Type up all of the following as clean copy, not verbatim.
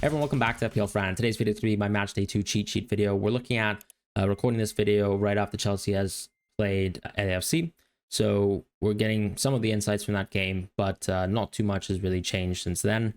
Everyone, welcome back to FPL Fran. Today's video is going to be my Matchday 2 cheat sheet video. We're looking at recording this video right after Chelsea has played LAFC. So we're getting some of the insights from that game, but not too much has really changed since then.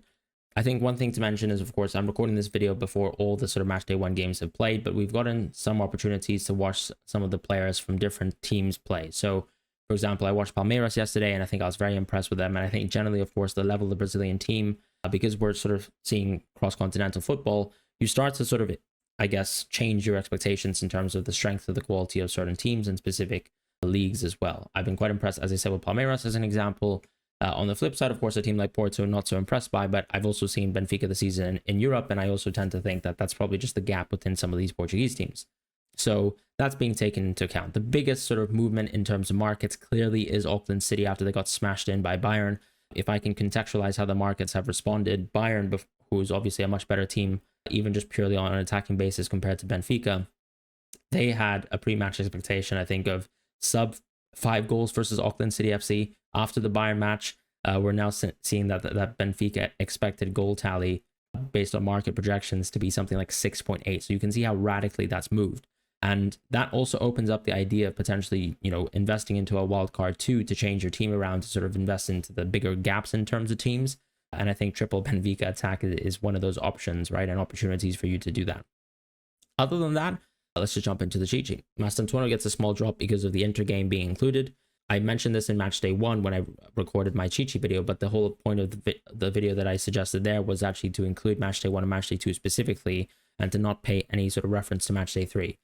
I think one thing to mention is, of course, I'm recording this video before all the sort of Matchday 1 games have played, but we've gotten some opportunities to watch some of the players from different teams play. So, for example, I watched Palmeiras yesterday, and I think I was very impressed with them. And I think generally, of course, the level of the Brazilian team, because we're sort of seeing cross-continental football, you start to sort of, I guess, change your expectations in terms of the strength of the quality of certain teams and specific leagues as well. I've been quite impressed, as I said, with Palmeiras as an example. On the flip side, of course, a team like Porto, not so impressed by, but I've also seen Benfica this season in Europe, and I also tend to think that that's probably just the gap within some of these Portuguese teams. So that's being taken into account. The biggest sort of movement in terms of markets clearly is Auckland City after they got smashed in by Bayern. If I can contextualize how the markets have responded, Bayern, who is obviously a much better team, even just purely on an attacking basis compared to Benfica, they had a pre-match expectation, I think, of sub 5 goals versus Auckland City FC. After the Bayern match, we're now seeing that Benfica expected goal tally based on market projections to be something like 6.8. So you can see how radically that's moved. And that also opens up the idea of potentially, investing into a wildcard 2 to change your team around, to sort of invest into the bigger gaps in terms of teams. And I think triple Benfica attack is one of those options, right? And opportunities for you to do that. Other than that, let's just jump into the cheat sheet. Matchday gets a small drop because of the inter-game being included. I mentioned this in Matchday 1 when I recorded my cheat sheet video, but the whole point of the video that I suggested there was actually to include Matchday 1 and Matchday 2 specifically, and to not pay any sort of reference to Matchday 3,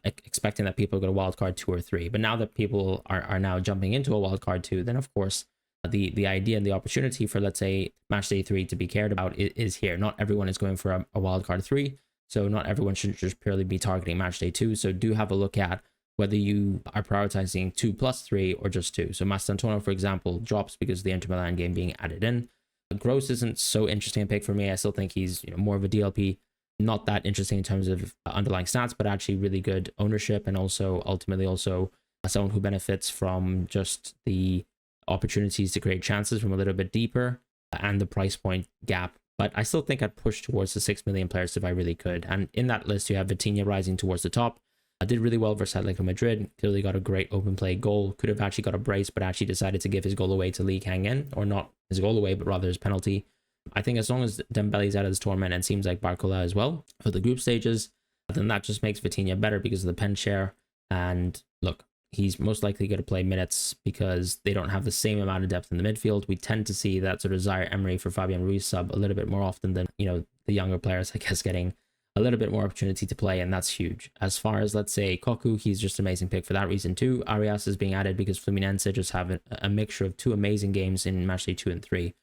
expecting that people go to wildcard 2 or 3. But now that people are now jumping into a wildcard 2, then of course the idea and the opportunity for, let's say, Matchday 3 to be cared about is here. Not everyone is going for a wildcard 3, so not everyone should just purely be targeting Matchday 2. So do have a look at whether you are prioritizing 2 plus 3 or just 2. So Matchday, for example, drops because of the Inter Milan game being added in. Gross isn't so interesting a pick for me. I still think he's more of a DLP. Not that interesting in terms of underlying stats, but actually really good ownership, and also ultimately also someone who benefits from just the opportunities to create chances from a little bit deeper and the price point gap. But I still think I'd push towards the 6 million players if I really could. And in that list, you have Vitinha rising towards the top. I did really well versus Atletico Madrid. Clearly got a great open play goal. Could have actually got a brace, but actually decided to give his goal away to Lee Kang-in, or not his goal away, but rather his penalty. I think as long as Dembele's out of this tournament, and seems like Barcola as well for the group stages, then that just makes Vitinha better because of the pen share. And look, he's most likely going to play minutes because they don't have the same amount of depth in the midfield. We tend to see that sort of Zaire Emery for Fabian Ruiz sub a little bit more often than, the younger players, I guess, getting a little bit more opportunity to play, and that's huge. As far as, let's say, Koku, he's just an amazing pick for that reason too. Arias is being added because Fluminense just have a mixture of 2 amazing games in Matchday 2 and 3.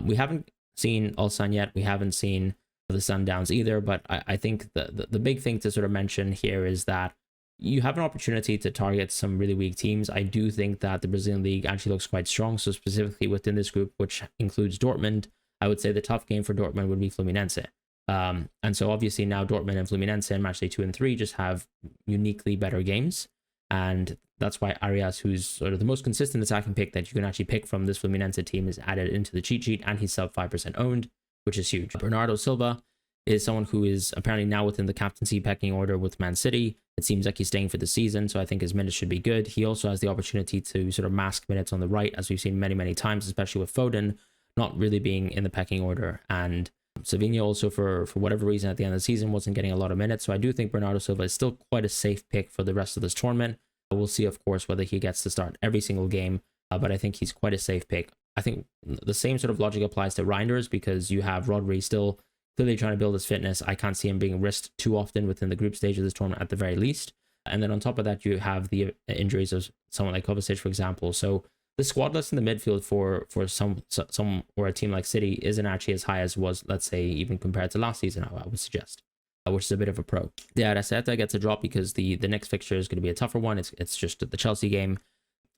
We haven't seen Ulsan yet. We haven't seen the Sundowns either, but I think the big thing to sort of mention here is that you have an opportunity to target some really weak teams. I do think that the Brazilian league actually looks quite strong. So specifically within this group, which includes Dortmund, I would say the tough game for Dortmund would be Fluminense. And so obviously now Dortmund and Fluminense in Matchday 2 and 3 just have uniquely better games. And that's why Arias, who's sort of the most consistent attacking pick that you can actually pick from this Fluminense team, is added into the cheat sheet, and he's sub 5% owned, which is huge. Bernardo Silva is someone who is apparently now within the captaincy pecking order with Man City. It seems like he's staying for the season, so I think his minutes should be good. He also has the opportunity to sort of mask minutes on the right, as we've seen many, many times, especially with Foden not really being in the pecking order. And Savinho also, for whatever reason, at the end of the season wasn't getting a lot of minutes. So I do think Bernardo Silva is still quite a safe pick for the rest of this tournament. We'll see, of course, whether he gets to start every single game, but I think he's quite a safe pick. I think the same sort of logic applies to Reinders, because you have Rodri still clearly trying to build his fitness. I can't see him being risked too often within the group stage of this tournament at the very least. And then on top of that, you have the injuries of someone like Kovacic, for example. So the squad list in the midfield for some or a team like City isn't actually as high as was, let's say, even compared to last season, I would suggest, which is a bit of a pro. Yeah, Araceta gets a drop because the next fixture is going to be a tougher one. It's just the Chelsea game.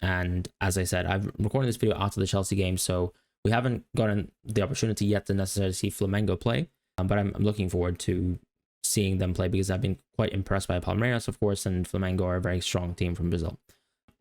And as I said, I've recorded this video after the Chelsea game, so we haven't gotten the opportunity yet to necessarily see Flamengo play. But I'm looking forward to seeing them play because I've been quite impressed by Palmeiras, of course, and Flamengo are a very strong team from Brazil.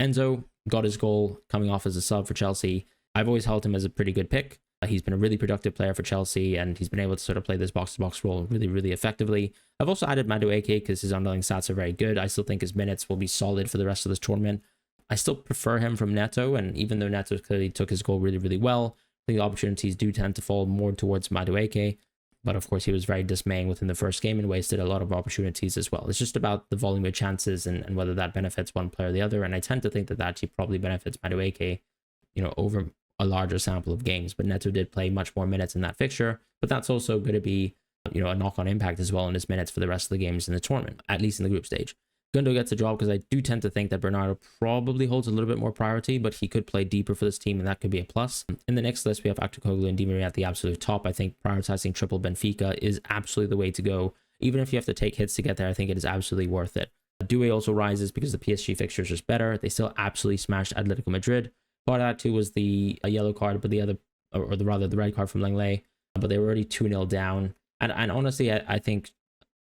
Enzo got his goal coming off as a sub for Chelsea. I've always held him as a pretty good pick. He's been a really productive player for Chelsea, and he's been able to sort of play this box-to-box role really, really effectively. I've also added Madueke because his underlying stats are very good. I still think his minutes will be solid for the rest of this tournament. I still prefer him from Neto, and even though Neto clearly took his goal really, really well, I think the opportunities do tend to fall more towards Madueke. But of course, he was very dismaying within the first game and wasted a lot of opportunities as well. It's just about the volume of chances and whether that benefits one player or the other. And I tend to think that actually probably benefits Madueke, over a larger sample of games. But Neto did play much more minutes in that fixture. But that's also going to be, a knock-on impact as well in his minutes for the rest of the games in the tournament, at least in the group stage. Gundo gets a drop because I do tend to think that Bernardo probably holds a little bit more priority, but he could play deeper for this team, and that could be a plus. In the next list, we have Aktoglu and Di Maria at the absolute top. I think prioritizing triple Benfica is absolutely the way to go. Even if you have to take hits to get there, I think it is absolutely worth it. Doué also rises because the PSG fixture is just better. They still absolutely smashed Atletico Madrid. Part of that too was the yellow card, but the red card from Lenglet. But they were already 2-0 down. And honestly, I think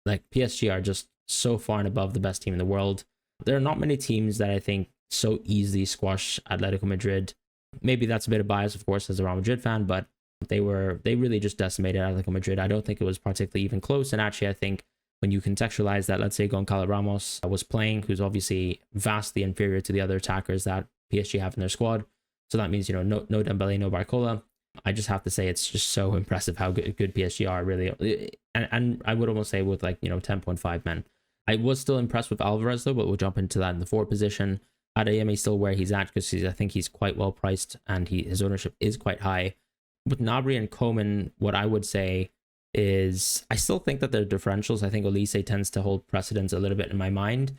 like PSG are just so far and above the best team in the world. There are not many teams that I think so easily squash Atletico Madrid. Maybe that's a bit of bias, of course, as a Real Madrid fan, but they really just decimated Atletico Madrid. I don't think it was particularly even close. And actually, I think when you contextualize that, let's say Goncalo Ramos was playing, who's obviously vastly inferior to the other attackers that PSG have in their squad. So that means, no Dembele, no Barcola. I just have to say it's just so impressive how good PSG are, really. And I would almost say with 10.5 men. I was still impressed with Alvarez though, but we'll jump into that in the forward position. Adeyemi is still where he's at because I think he's quite well priced and his ownership is quite high. With Gnabry and Koeman, what I would say is I still think that their differentials, I think Olise tends to hold precedence a little bit in my mind.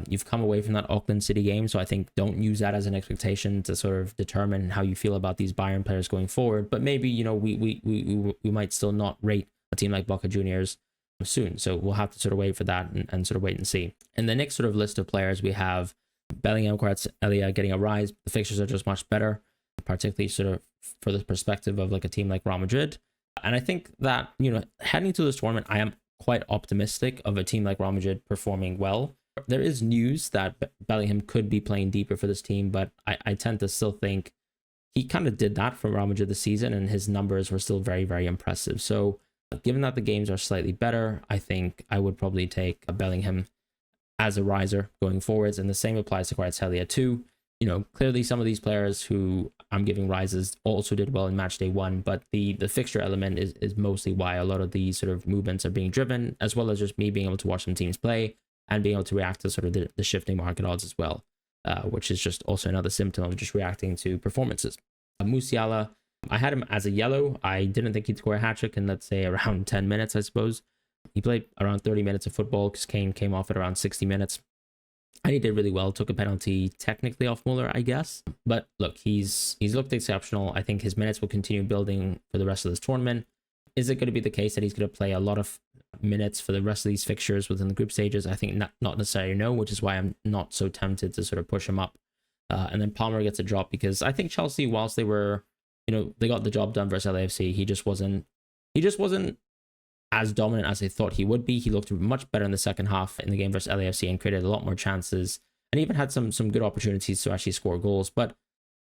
You've come away from that Auckland City game, so I think don't use that as an expectation to sort of determine how you feel about these Bayern players going forward. But maybe, we might still not rate a team like Boca Juniors soon. So we'll have to sort of wait for that and sort of wait and see. In the next sort of list of players, we have Bellingham, Kvaratskhelia getting a rise. The fixtures are just much better, particularly sort of for the perspective of like a team like Real Madrid. And I think that, heading to this tournament, I am quite optimistic of a team like Real Madrid performing well. There is news that Bellingham could be playing deeper for this team, but I tend to still think he kind of did that for Real Madrid this season, and his numbers were still very, very impressive. So given that the games are slightly better, I think I would probably take Bellingham as a riser going forwards, and the same applies to Kvaratskhelia too. Clearly some of these players who I'm giving rises also did well in Matchday 1, but the fixture element is mostly why a lot of these sort of movements are being driven, as well as just me being able to watch some teams play and being able to react to sort of the shifting market odds as well, which is just also another symptom of just reacting to performances. Musiala, I had him as a yellow. I didn't think he'd score a hat-trick in, let's say, around 10 minutes, I suppose. He played around 30 minutes of football because Kane came off at around 60 minutes. And he did really well, took a penalty technically off Muller, I guess. But look, he's looked exceptional. I think his minutes will continue building for the rest of this tournament. Is it going to be the case that he's going to play a lot of minutes for the rest of these fixtures within the group stages? I think not necessarily no, which is why I'm not so tempted to sort of push him up. And then Palmer gets a drop because I think Chelsea, whilst they were, they got the job done versus LAFC, he just wasn't as dominant as they thought he would be. He looked much better in the second half in the game versus LAFC and created a lot more chances and even had some good opportunities to actually score goals. But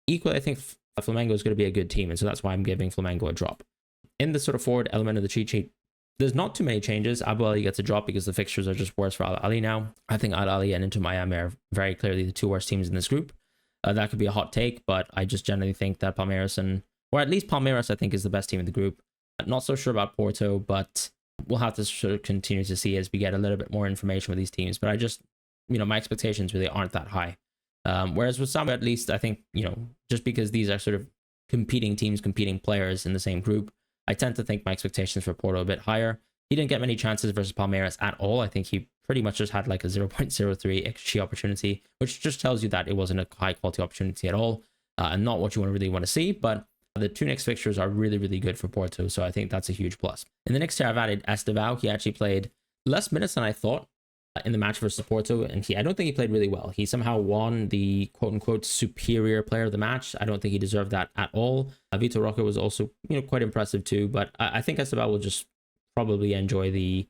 equally, I think Flamengo is going to be a good team, and so that's why I'm giving Flamengo a drop. In the sort of forward element of the cheat sheet, there's not too many changes. Abu Ali gets a drop because the fixtures are just worse for Al Ali now. I think Al Ali and Inter Miami are very clearly the two worst teams in this group. That could be a hot take, but I just generally think that Palmeiras or at least Palmeiras, I think, is the best team in the group. Not so sure about Porto, but we'll have to sort of continue to see as we get a little bit more information with these teams. But I just, my expectations really aren't that high. Whereas with some, at least, I think, just because these are sort of competing teams, competing players in the same group, I tend to think my expectations for Porto are a bit higher. He didn't get many chances versus Palmeiras at all. I think he pretty much just had like a 0.03 XG opportunity, which just tells you that it wasn't a high quality opportunity at all, and not what you really want to see. But the two next fixtures are really, really good for Porto, so I think that's a huge plus. In the next tier, I've added Estevao. He actually played less minutes than I thought in the match versus Porto, and I don't think he played really well. He somehow won the quote-unquote superior player of the match. I don't think he deserved that at all. Vitor Roque was also, quite impressive too, but I think Estevao will just probably enjoy the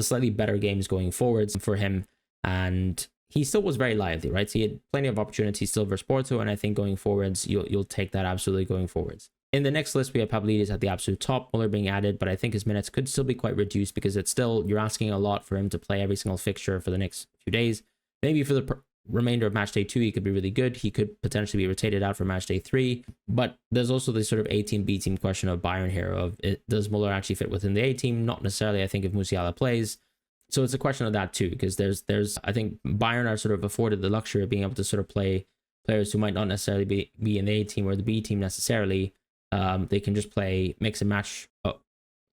slightly better games going forwards for him, and he still was very lively, right? So he had plenty of opportunities still versus Porto, and I think going forwards, you'll take that absolutely going forwards. In the next list, we have Pavlidis at the absolute top, Muller being added, but I think his minutes could still be quite reduced because it's still, you're asking a lot for him to play every single fixture for the next few days. Maybe for the remainder of Matchday 2, he could be really good. He could potentially be rotated out for Matchday 3, but there's also this sort of A team, B team question of Bayern here of does Muller actually fit within the A team? Not necessarily, I think, if Musiala plays. So it's a question of that too, because there's I think Bayern are sort of afforded the luxury of being able to sort of play players who might not necessarily be in the A team or the B team necessarily. They can just play mix and match.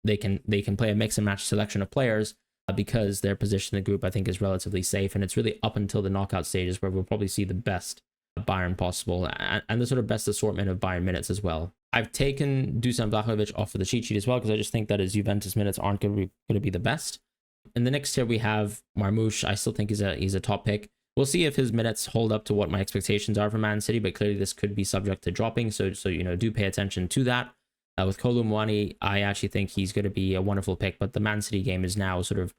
They can play a mix and match selection of players because their position in the group I think is relatively safe, and it's really up until the knockout stages where we'll probably see the best Bayern possible and the sort of best assortment of Bayern minutes as well. I've taken Dusan Vlahovic off of the cheat sheet as well because I just think that his Juventus minutes aren't going to be the best. In the next tier we have Marmoush. I still think he's a top pick. We'll see if his minutes hold up to what my expectations are for Man City, but clearly this could be subject to dropping. So do pay attention to that. With Kolo Muani, I actually think he's going to be a wonderful pick, but the Man City game is now sort of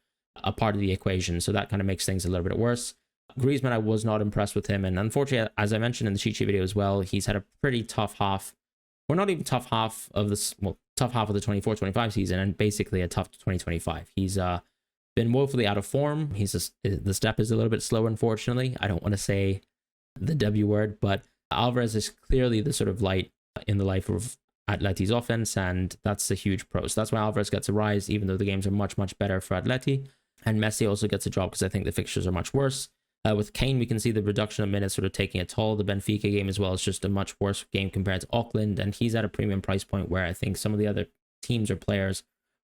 a part of the equation, so that kind of makes things a little bit worse. Griezmann, I was not impressed with him, and unfortunately, as I mentioned in the cheat sheet video as well, he's had a pretty tough half, or not even tough half of this, well, tough half of the 24-25 season, and basically a tough 2025. He's been woefully out of form. The step is a little bit slow, unfortunately. I don't want to say the W word, but Alvarez is clearly the sort of light in the life of Atleti's offense, and that's a huge pro. So that's why Alvarez gets a rise, even though the games are much, much better for Atleti. And Messi also gets a drop because I think the fixtures are much worse. With Kane, we can see the reduction of minutes sort of taking a toll. The Benfica game as well is just a much worse game compared to Auckland, and he's at a premium price point where I think some of the other teams or players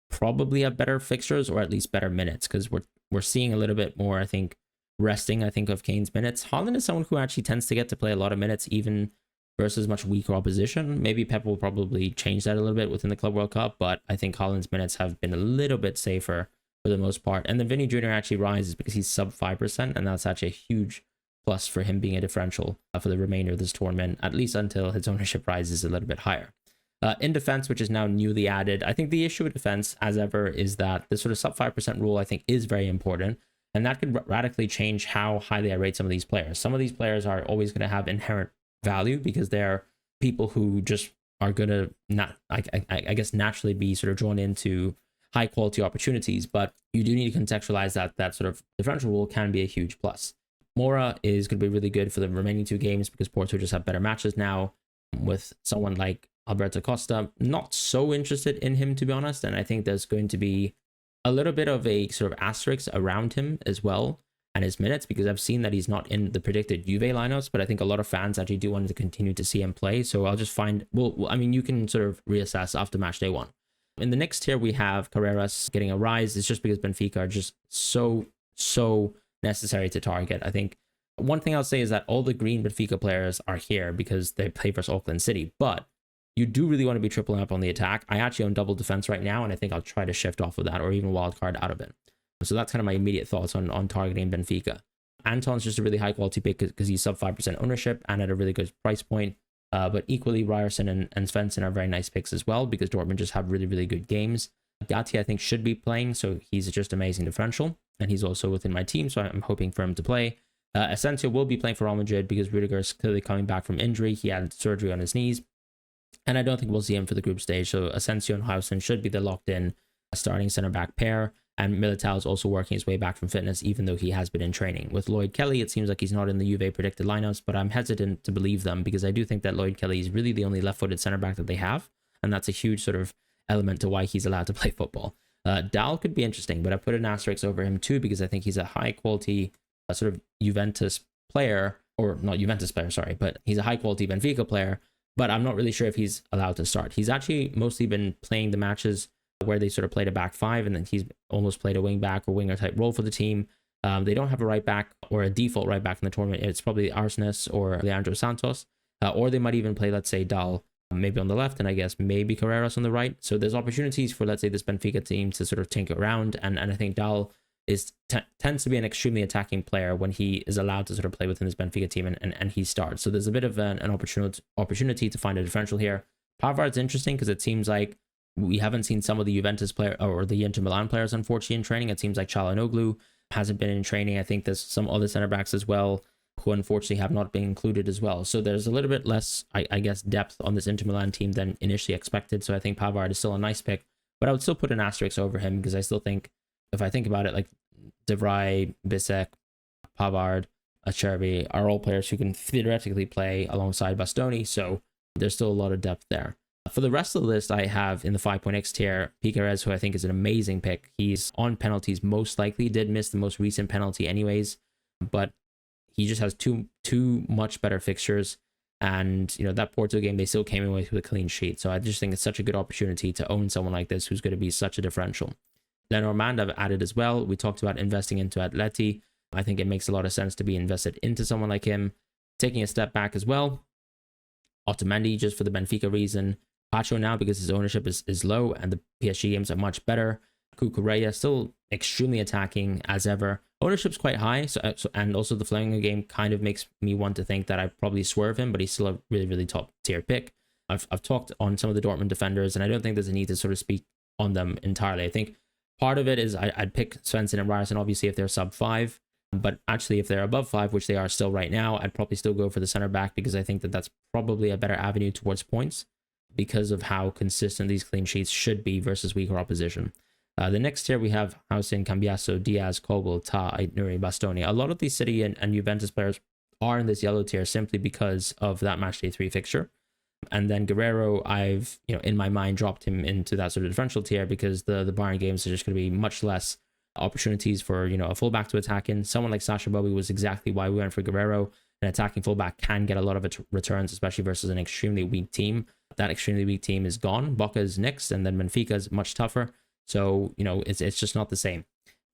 probably have better fixtures or at least better minutes, because we're seeing a little bit more, I think, resting, of Kane's minutes. Haaland is someone who actually tends to get to play a lot of minutes even versus much weaker opposition. Maybe Pep will probably change that a little bit within the Club World Cup, but I think Haaland's minutes have been a little bit safer for the most part. And then Vinny Jr. actually rises because he's sub 5%, and that's actually a huge plus for him being a differential for the remainder of this tournament, at least until his ownership rises a little bit higher. In defense, which is now newly added, I think the issue with defense, as ever, is that the sort of sub 5% rule, I think, is very important, and that could radically change how highly I rate some of these players. Some of these players are always going to have inherent value because they're people who just are going to not, I guess, naturally be sort of drawn into high quality opportunities, but you do need to contextualize that sort of differential rule can be a huge plus. Mora is going to be really good for the remaining two games because Porto just have better matches now. With someone like Alberto Costa, not so interested in him, to be honest, and I think there's going to be a little bit of a sort of asterisk around him as well and his minutes, because I've seen that he's not in the predicted Juve lineups, but I think a lot of fans actually do want to continue to see him play. So I'll just find, well, I mean, you can sort of reassess after match day 1. In the next tier, we have Carreras getting a rise. It's just because Benfica are just so necessary to target. I think one thing I'll say is that all the green Benfica players are here because they play versus Auckland City, but you do really want to be tripling up on the attack. I actually own double defense right now, and I think I'll try to shift off of that or even wildcard out of it. So that's kind of my immediate thoughts on targeting Benfica. Anton's just a really high quality pick because he's sub 5% ownership and at a really good price point. But equally, Ryerson and Svensson are very nice picks as well because Dortmund just have really, really good games. Gatti, I think, should be playing, so he's just amazing differential, and he's also within my team, so I'm hoping for him to play. Asensio will be playing for Real Madrid because Rudiger is clearly coming back from injury. He had surgery on his knees, and I don't think we'll see him for the group stage. So Asensio and Hausen should be the locked-in starting center-back pair, and Militao is also working his way back from fitness, even though he has been in training. With Lloyd Kelly, it seems like he's not in the Juve predicted lineups, but I'm hesitant to believe them because I do think that Lloyd Kelly is really the only left-footed center-back that they have, and that's a huge sort of element to why he's allowed to play football. Dal could be interesting, but I put an asterisk over him too because I think he's a high-quality sort of Juventus player, or not Juventus player, sorry, but he's a high-quality Benfica player, but I'm not really sure if he's allowed to start. He's actually mostly been playing the matches where they sort of played a back five, and then he's almost played a wing back or winger type role for the team. They don't have a right back or a default right back in the tournament. It's probably Arsenis or Leandro Santos, or they might even play, let's say, Dal maybe on the left, and I guess maybe Carreras on the right. So there's opportunities for, let's say, this Benfica team to sort of tinker around, and I think Dal tends to be an extremely attacking player when he is allowed to sort of play within his Benfica team and he starts. So there's a bit of an opportunity to find a differential here. Pavard's interesting because it seems like we haven't seen some of the Juventus player or the Inter Milan players, unfortunately, in training. It seems like Çalhanoğlu hasn't been in training. I think there's some other center backs as well. who unfortunately have not been included as well. So there's a little bit less, I guess, depth on this Inter Milan team than initially expected. So I think Pavard is still a nice pick, but I would still put an asterisk over him because I still think, if I think about it, like De Vrij, Bisek, Pavard, Acerbi are all players who can theoretically play alongside Bastoni. So there's still a lot of depth there. For the rest of the list, I have in the 5.x tier, Piquerez, who I think is an amazing pick. He's on penalties most likely, did miss the most recent penalty anyways, but he just has two much better fixtures. And, you know, that Porto game, they still came away with a clean sheet. So I just think it's such a good opportunity to own someone like this who's going to be such a differential. Lenormand I've added as well. We talked about investing into Atleti. I think it makes a lot of sense to be invested into someone like him. Taking a step back as well, Otamendi, just for the Benfica reason. Pacho now because his ownership is low and the PSG games are much better. Cucurella still extremely attacking as ever. Ownership's quite high, and also the Flamengo game kind of makes me want to think that I probably swerve him, but he's still a really, really top tier pick. I've talked on some of the Dortmund defenders, and I don't think there's a need to sort of speak on them entirely. I think part of it is I'd pick Svensson and Ryerson, obviously, if they're sub 5. But actually, if they're above 5, which they are still right now, I'd probably still go for the center back because I think that that's probably a better avenue towards points because of how consistent these clean sheets should be versus weaker opposition. The next tier we have Housen, Cambiaso, Diaz, Kogel, Ta, Aitnuri, Bastoni. A lot of these City and Juventus players are in this yellow tier simply because of that Matchday 3 fixture. And then Guerrero, I've, in my mind, dropped him into that sort of differential tier because the Bayern games are just going to be much less opportunities for, a fullback to attack in. Someone like Sasha Bowie was exactly why we went for Guerrero. An attacking fullback can get a lot of returns, especially versus an extremely weak team. That extremely weak team is gone. Boca is next, and then Benfica is much tougher. So, it's just not the same.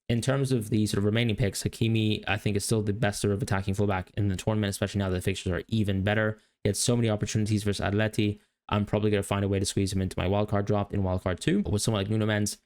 In terms of the sort of remaining picks, Hakimi, I think, is still the best sort of attacking fullback in the tournament, especially now that the fixtures are even better. He had so many opportunities versus Atleti. I'm probably going to find a way to squeeze him into my wildcard drop in wildcard 2. With someone like Nuno Mendes,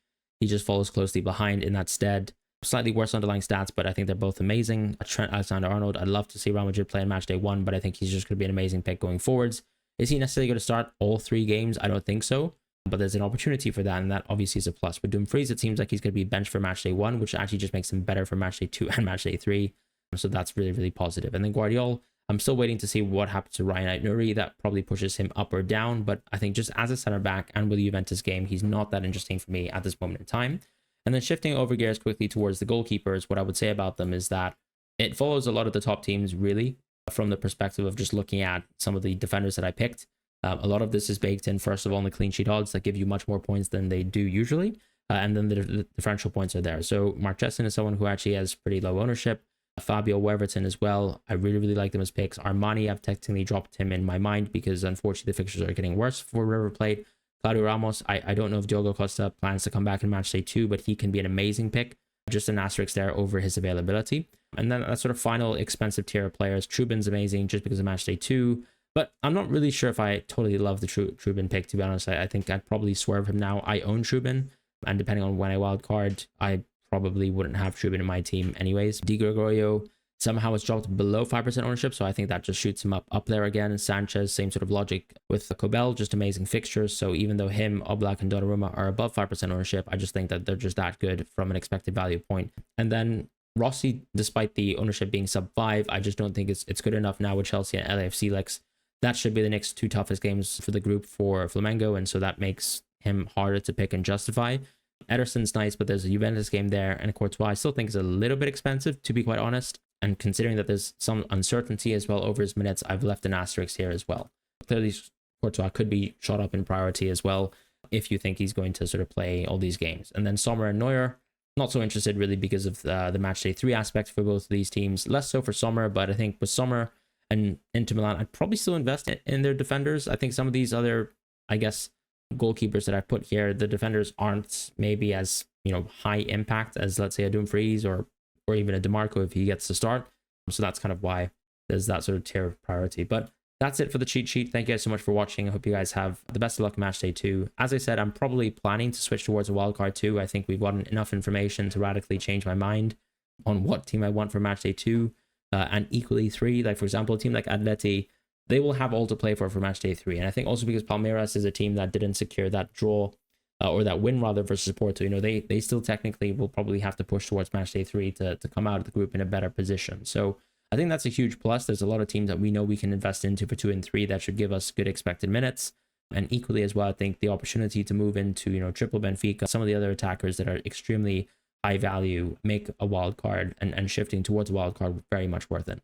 he just follows closely behind in that stead. Slightly worse underlying stats, but I think they're both amazing. Trent Alexander-Arnold, I'd love to see Real Madrid play in Matchday 1, but I think he's just going to be an amazing pick going forwards. Is he necessarily going to start all 3 games? I don't think so, but there's an opportunity for that, and that obviously is a plus. With Dumfries, it seems like he's going to be benched for Matchday 1, which actually just makes him better for Matchday 2 and Matchday 3, so that's really, really positive. And then Guardiola, I'm still waiting to see what happens to Ryan Aitnuri. That probably pushes him up or down, but I think just as a center back and with the Juventus game, he's not that interesting for me at this moment in time. And then shifting over gears quickly towards the goalkeepers, what I would say about them is that it follows a lot of the top teams, really, from the perspective of just looking at some of the defenders that I picked. A lot of this is baked in, first of all, in the clean sheet odds that give you much more points than they do usually. And then the differential points are there. So Mark Chesson is someone who actually has pretty low ownership. Fabio Weverton as well. I really, really like them as picks. Armani, I've technically dropped him in my mind because unfortunately the fixtures are getting worse for River Plate. Claudio Ramos, I don't know if Diogo Costa plans to come back in Matchday 2, but he can be an amazing pick. Just an asterisk there over his availability. And then that sort of final expensive tier of players. Trubin's amazing just because of Matchday 2, but I'm not really sure if I totally love the Trubin pick, to be honest. I think I'd probably swerve him now. I own Trubin, and depending on when I wildcard, I probably wouldn't have Trubin in my team anyways. Di Gregorio somehow it's dropped below 5% ownership, so I think that just shoots him up there again. Sanchez, same sort of logic with Kobel, just amazing fixtures. So even though him, Oblak, and Donnarumma are above 5% ownership, I just think that they're just that good from an expected value point. And then Rossi, despite the ownership being sub 5, I just don't think it's good enough now with Chelsea and LAFC Lex. That should be the next 2 toughest games for the group for Flamengo, and so that makes him harder to pick and justify. Ederson's nice, but there's a Juventus game there, and Courtois I still think is a little bit expensive, to be quite honest. And considering that there's some uncertainty as well over his minutes, I've left an asterisk here as well. Clearly, Courtois could be shot up in priority as well if you think he's going to sort of play all these games. And then Sommer and Neuer, not so interested really because of the Matchday 3 aspect for both of these teams. Less so for Sommer, but I think with Sommer and Inter Milan, I'd probably still invest in their defenders. I think some of these other, I guess, goalkeepers that I put here, the defenders aren't maybe as, high impact as, let's say, a Dumfries or even a DeMarco if he gets to start. So that's kind of why there's that sort of tier of priority. But that's it for the cheat sheet. Thank you guys so much for watching. I hope you guys have the best of luck in Matchday 2. As I said, I'm probably planning to switch towards a wildcard 2. I think we've gotten enough information to radically change my mind on what team I want for Matchday 2 and equally 3. Like, for example, a team like Atleti, they will have all to play for Matchday 3. And I think also because Palmeiras is a team that didn't secure that draw or that win rather versus Porto, they still technically will probably have to push towards Matchday 3 to come out of the group in a better position. So I think that's a huge plus. There's a lot of teams that we know we can invest into for 2 and 3 that should give us good expected minutes. And equally as well, I think the opportunity to move into, triple Benfica, some of the other attackers that are extremely high value, make a wild card and shifting towards a wild card very much worth it.